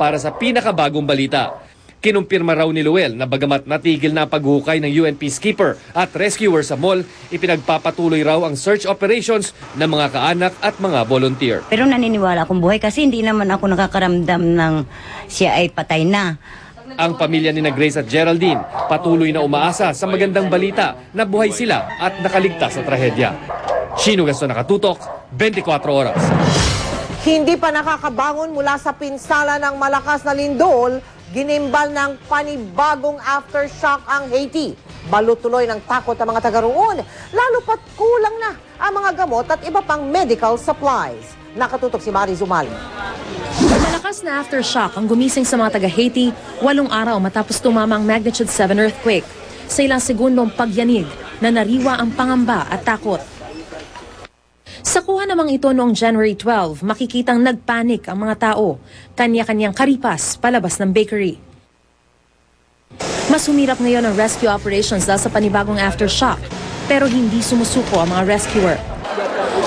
para sa pinakabagong balita. Kinumpirma raw ni Luel na bagamat natigil na paghukay ng UN peacekeeper at rescuer sa mall, ipinagpapatuloy raw ang search operations ng mga kaanak at mga volunteer. Pero naniniwala akong buhay kasi hindi naman ako nakakaramdam ng siya ay patay na. Ang pamilya ni Grace at Geraldine patuloy na umaasa sa magandang balita na buhay sila at nakaligtas sa trahedya. Shino Gaston, Nakatutok, 24 oras. Hindi pa nakakabangon mula sa pinsala ng malakas na lindol, ginimbal ng panibagong aftershock ang Haiti. Balot tuloy ng takot ang mga taga roon, lalo pat kulang na ang mga gamot at iba pang medical supplies. Nakatutok si Mari Zumali. Malakas na aftershock ang gumising sa mga taga Haiti 8 araw matapos tumama ang magnitude 7 earthquake. Sa ilang segundong pagyanig na nariwa ang pangamba at takot. Sa kuha namang ito noong January 12, makikitang nagpanik ang mga tao, kanya-kanyang karipas palabas ng bakery. Mas humirap ngayon ang rescue operations dahil sa panibagong aftershock, pero hindi sumusuko ang mga rescuer.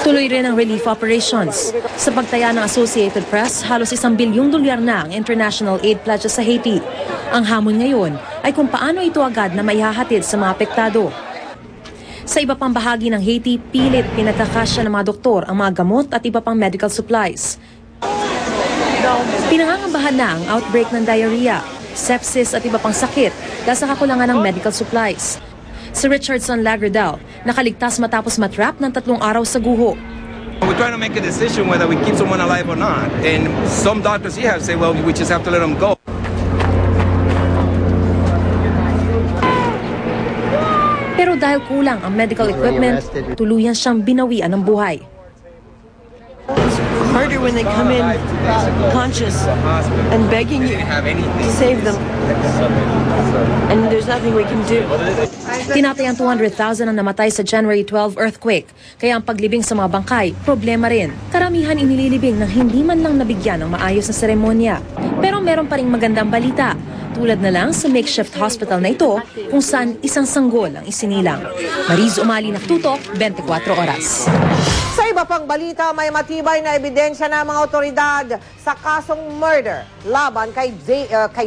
Tuloy rin ang relief operations. Sa pagtaya ng Associated Press, halos $1 bilyong na ang international aid pledges sa Haiti. Ang hamon ngayon ay kung paano ito agad na maihahatid sa mga apektado. Sa iba pang bahagi ng Haiti, pilit pinagkakasya ng mga doktor ang mga gamot at iba pang medical supplies. Pinangangambahan na ang outbreak ng diarrhea, sepsis at iba pang sakit dahil sa kakulangan ng medical supplies. Si Richardson Lagradel, nakaligtas matapos matrap ng 3 araw sa guho. We're trying to make a decision whether we keep someone alive or not. And some doctors here say, well, we just have to let them go. Pero dahil kulang ang medical equipment, tuluyan siyang binawian ng buhay. It's harder when they come in conscious and begging you to save them. And there's nothing we can do. Tinatayang 200,000 ang namatay sa January 12 earthquake, kaya ang paglibing sa mga bangkay, problema rin. Karamihan inililibing nang hindi man lang nabigyan ng maayos na seremonya. Pero meron pa ring magandang balita. Tulad na lang sa makeshift hospital na ito kung saan isang sanggol ang isinilang. Mariz Umali, Nakatutok, 24 oras. Sa iba pang balita, may matibay na ebidensya ng mga otoridad sa kasong murder laban kay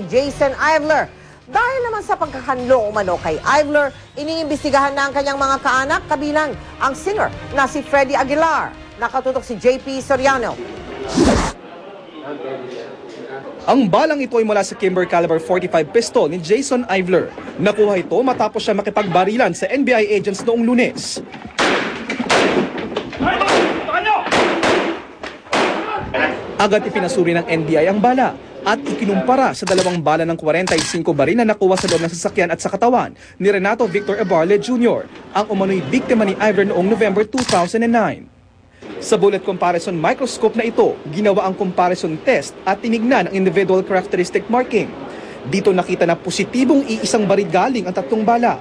Jason Ivler. Dahil naman sa pagkakanlo umano kay Ivler, iniimbestigahan na ang kanyang mga kaanak kabilang ang singer na si Freddie Aguilar. Nakatutok si JP Soriano. Ang balang ito ay mula sa Kimber Caliber 45 pistol ni Jason Ivler. Nakuha ito matapos siya makipagbarilan sa NBI agents noong Lunes. Agad ipinasuri ng NBI ang bala at ikinumpara sa 2 bala ng 45 baril na nakuha sa loob ng sasakyan at sa katawan ni Renato Victor Ebarle Jr., ang umano'y biktima ni Ivler noong November 2009. Sa bullet comparison microscope na ito, ginawa ang comparison test at tinignan ang individual characteristic marking. Dito nakita na positibong iisang baril galing ang 3 bala.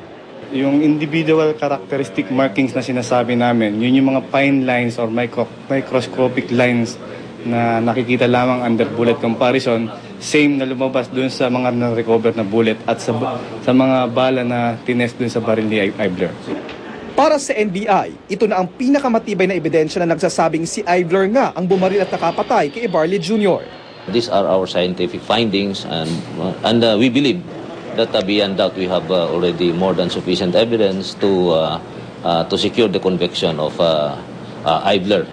Yung individual characteristic markings na sinasabi namin, yun yung mga fine lines or microscopic lines na nakikita lamang under bullet comparison, same na lumabas dun sa mga na-recover na bullet at sa mga bala na tinest dun sa baril ni Ivler. Para sa NBI, ito na ang pinakamatibay na ebidensya na nagsasabing si Ivler nga ang bumaril at nakapatay kay Ebarle Jr. These are our scientific findings and we believe that beyond doubt we have already more than sufficient evidence to secure the conviction of Ivler.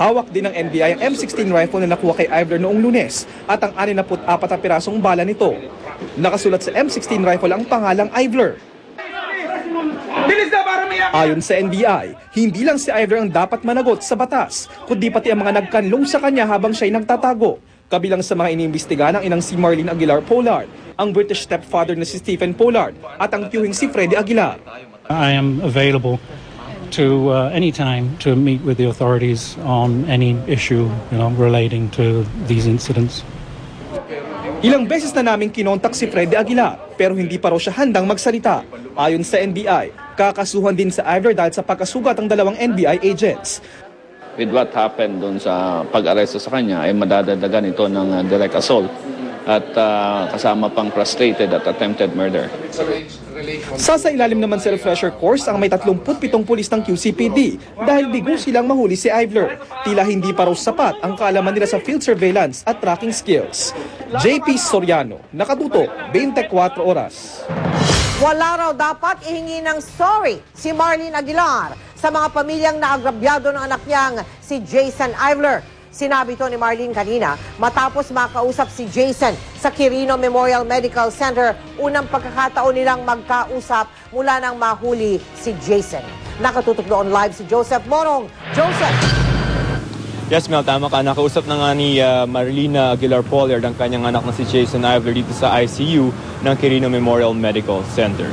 Hawak din ng NBI ang M16 rifle na nakuha kay Ivler noong Lunes at ang 64 na pirasong bala nito. Nakasulat sa M16 rifle ang pangalang Ivler. Ayon sa NBI, hindi lang si Ivler ang dapat managot sa batas, kundi pati ang mga nagkanlong sa kanya habang siya'y nagtatago. Kabilang sa mga iniimbestigahan ang inang si Marlene Aguilar Pollard, ang British stepfather na si Stephen Pollard, at ang tiyuhing si Freddie Aguilar. I am available to any time to meet with the authorities on any issue, relating to these incidents. Ilang beses na naming kinontak si Freddie Aguilar pero hindi pa raw siya handang magsalita. Ayon sa NBI, kakasuhan din sa Ivler dahil sa pagkasugat ng 2 NBI agents. With what happened doon sa pag-aresto sa kanya ay madadagdagan ito ng direct assault at kasama pang frustrated at attempted murder. Sasailalim naman sa refresher course ang may 37 pulis ng QCPD dahil bigo silang mahuli si Ivler. Tila hindi pa raw sapat ang kaalaman nila sa field surveillance at tracking skills. JP Soriano, Nakatuto, 24 Oras. Wala raw dapat ihingi ng sorry si Marlene Aguilar sa mga pamilyang naagrabyado ng anak niyang si Jason Ivler. Sinabi ito ni Marlene kanina matapos makausap si Jason sa Quirino Memorial Medical Center. Unang pagkakataon nilang magkausap mula nang mahuli si Jason. Nakatutok doon live si Joseph Morong. Joseph! Yes, Mel, tama ka. Nakausap na nga ni Marlene Aguilar Pollard ang kanyang anak na si Jason Ivler dito sa ICU ng Quirino Memorial Medical Center.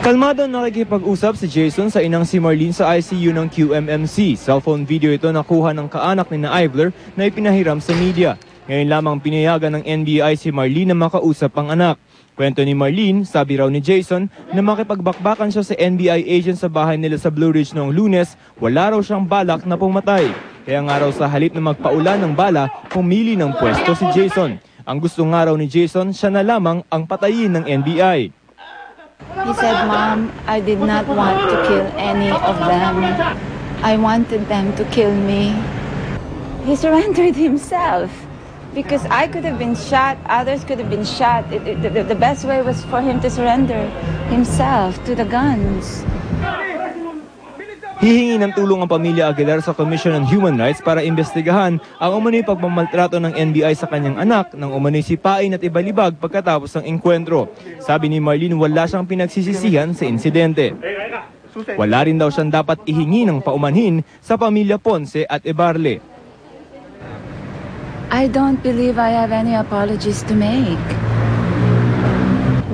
Kalmado nakikipag-usap si Jason sa inang si Marlene sa ICU ng QMMC. Cellphone video ito nakuha ng kaanak ni Ivler na ipinahiram sa media. Ngayon lamang pinayagan ng NBI si Marlene na makausap ang anak. Kwento ni Marlene, sabi raw ni Jason, na makipagbakbakan siya sa NBI agent sa bahay nila sa Blue Ridge noong Lunes, wala raw siyang balak na pumatay. Kaya nga raw sa halip na magpaulan ng bala, pumili ng pwesto si Jason. Ang gusto nga raw ni Jason, siya na lamang ang patayin ng NBI. He said, "Mom, I did not want to kill any of them. I wanted them to kill me." He surrendered himself because I could have been shot, others could have been shot. The best way was for him to surrender himself to the guns. Hihingi ng tulong ang pamilya Aguilar sa Commission on Human Rights para imbestigahan ang umano'y pagmamaltrato ng NBI sa kanyang anak nang umano'y sipain at ibalibag pagkatapos ng engkwentro. Sabi ni Marlene, wala siyang pinagsisisihan sa insidente. Wala rin daw siyang dapat ihingi ng paumanhin sa pamilya Ponce at Ebarle. I don't believe I have any apologies to make.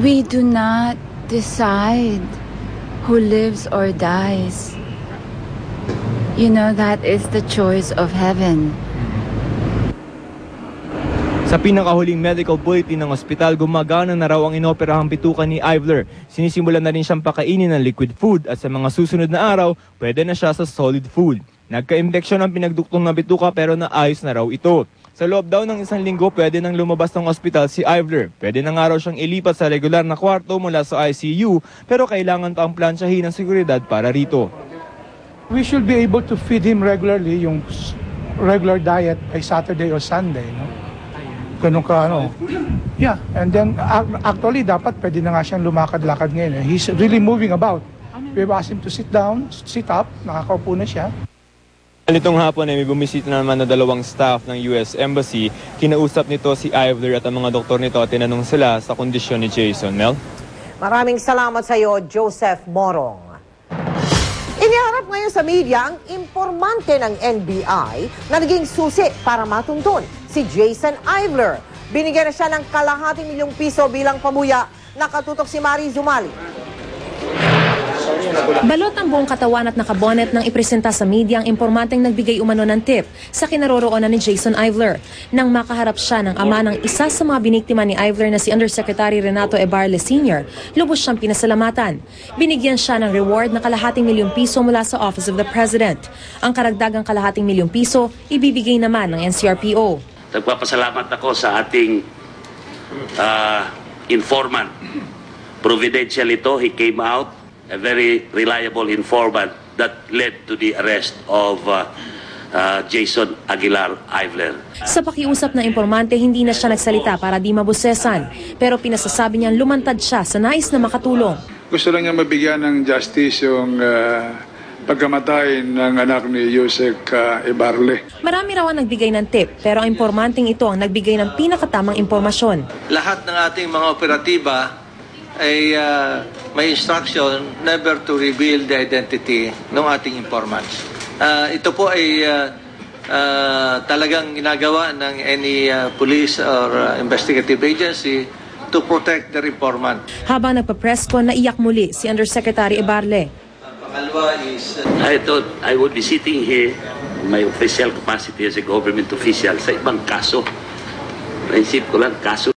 We do not decide who lives or dies. You know, that is the choice of heaven. Sa pinakahuling medical bulletin ng ospital, gumagana na raw ang inoperahang bituka ni Ivler. Sinisimulan na rin siyang pakainin ng liquid food at sa mga susunod na araw, pwede na siya sa solid food. Nagka-impeksyon ang pinagduktong na bituka pero naayos na raw ito. Sa loob daw ng 1 linggo, pwede nang lumabas ng ospital si Ivler. Pwede na nga raw siyang ilipat sa regular na kwarto mula sa ICU pero kailangan pa ang plansyahin ng seguridad para rito. We should be able to feed him regularly, yung regular diet ay Saturday or Sunday, no? Ganun ka, ano? Yeah, and then actually dapat pwede na nga siyang lumakad-lakad ngayon. He's really moving about. We've asked him to sit down, sit up, nakakaupo na siya. Nitong hapon ay may bumisita naman na 2 staff ng US Embassy. Kinausap nito si Ivler at ang mga doktor nito at tinanong sila sa kondisyon ni Jason. Mel? Maraming salamat sa iyo, Joseph Morong. Iniharap ngayon sa media ang impormante ng NBI na naging susi para matuntun, si Jason Ivler. Binigyan na siya ng ₱250,000 bilang pabuya. Nakatutok si Mari Zumali. Balot ang buong katawan at nakabonet nang ipresenta sa media ang impormanteng nagbigay umano ng tip sa kinaroroonan ni Jason Ivler. Nang makaharap siya ng ama ng isa sa mga biniktima ni Ivler na si Undersecretary Renato Ebarle Sr., lubos siyang pinasalamatan. Binigyan siya ng reward na ₱250,000 mula sa Office of the President. Ang karagdagang ₱250,000 ibibigay naman ng NCRPO. Nagpapasalamat ako sa ating informant. Providential ito, he came out, a very reliable informant that led to the arrest of Jason Aguilar Ivler. Sa pakiusap ng informante, hindi na siya nagsalita para di mabusesan. Pero pinasasabi niyang lumantad siya sa nais na makatulong. Gusto lang niya mabigyan ng justice yung pagkamatay ng anak ni Yusek Ebarle. Marami raw ang nagbigay ng tip, pero ang impormanting ito ang nagbigay ng pinakatamang impormasyon. Lahat ng ating mga operatiba ay may instruction never to reveal the identity ng ating informants. Ito po ay talagang ginagawa ng any police or investigative agency to protect their informant. Habang nagpa-press con, naiyak muli si Undersecretary Ebarle. I thought I would be sitting here in my official capacity as a government official sa ibang kaso. Naisip ko lang, kaso